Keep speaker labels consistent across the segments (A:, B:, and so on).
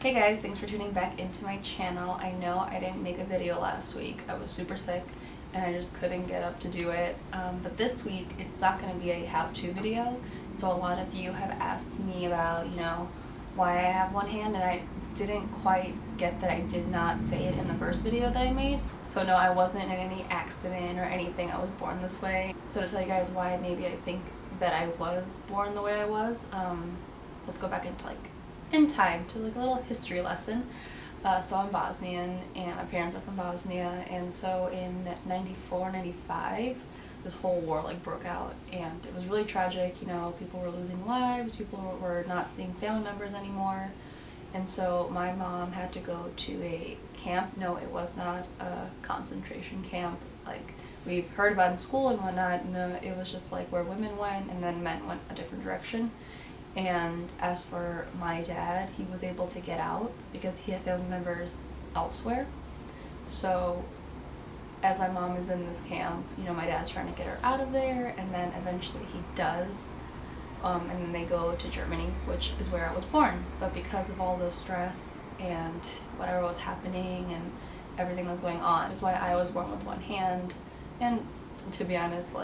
A: Hey guys, thanks for tuning back into my channel. I know I didn't make a video last week. I was super sick and I just couldn't get up to do it. But this week it's not going to be a how-to video. So a lot of you have asked me about, why I have one hand, and I didn't quite get that I did not say it in the first video that I made. So no, I wasn't in any accident or anything. I was born this way. So to tell you guys why maybe I think that I was born the way I was, let's go back into in time to a little history lesson. So I'm Bosnian and my parents are from Bosnia, and so in 94, 95 this whole war broke out, and it was really tragic. People were losing lives, people were not seeing family members anymore, and so my mom had to go to a camp. No, it was not a concentration camp like we've heard about in school and whatnot. No, it was just where women went and then men went a different direction. And as for my dad, he was able to get out because he had family members elsewhere. So as my mom is in this camp, my dad's trying to get her out of there, and then eventually he does. And then they go to Germany, which is where I was born. But because of all the stress and whatever was happening and everything that was going on, is why I was born with one hand. And to be honest,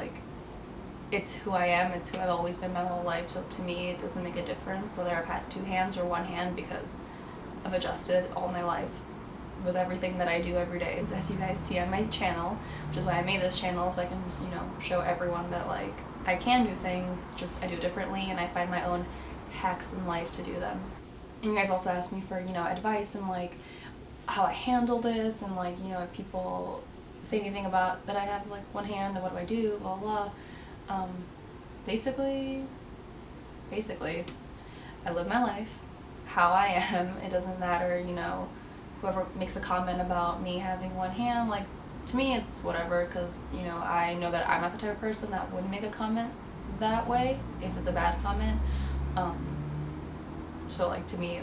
A: it's who I am, it's who I've always been my whole life, so to me it doesn't make a difference whether I've had two hands or one hand, because I've adjusted all my life with everything that I do every day. As you guys see on my channel, which is why I made this channel, so I can just, show everyone that I can do things, just I do it differently, and I find my own hacks in life to do them. And you guys also asked me for, advice and how I handle this, and if people say anything about that I have one hand and what do I do, blah blah. Basically, I live my life how I am. It doesn't matter, whoever makes a comment about me having one hand, to me it's whatever, because, I know that I'm not the type of person that would make a comment that way if it's a bad comment. So to me,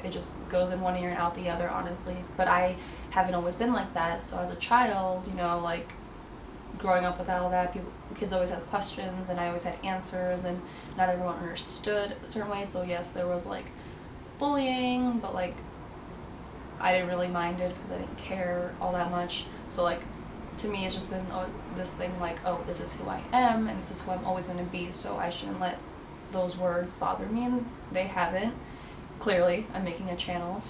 A: it just goes in one ear and out the other, honestly. But I haven't always been like that, so as a child, growing up with all that, kids always had questions and I always had answers, and not everyone understood a certain way. So yes, there was bullying, but I didn't really mind it because I didn't care all that much. So to me it's just been this thing oh, this is who I am and this is who I'm always going to be, so I shouldn't let those words bother me, and they haven't. Clearly I'm making a channel.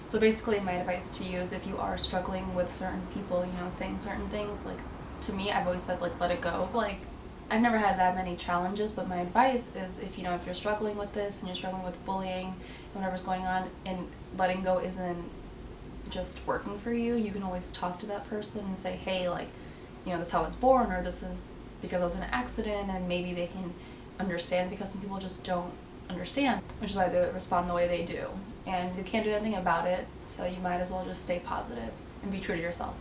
A: So basically my advice to you is, if you are struggling with certain people, saying certain things, to me, I've always said, let it go. I've never had that many challenges, but my advice is, if if you're struggling with this and you're struggling with bullying and whatever's going on, and letting go isn't just working for you, you can always talk to that person and say, hey, this is how I was born, or this is because I was in an accident, and maybe they can understand, because some people just don't understand, which is why they respond the way they do. And you can't do anything about it, so you might as well just stay positive and be true to yourself.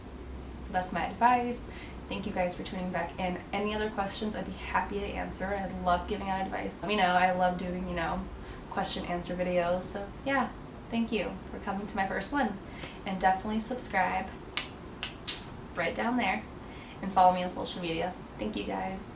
A: So that's my advice. Thank you guys for tuning back in. Any other questions, I'd be happy to answer. I love giving out advice. Let me know. I love doing, question answer videos. So yeah, thank you for coming to my first one. And definitely subscribe right down there and follow me on social media. Thank you guys.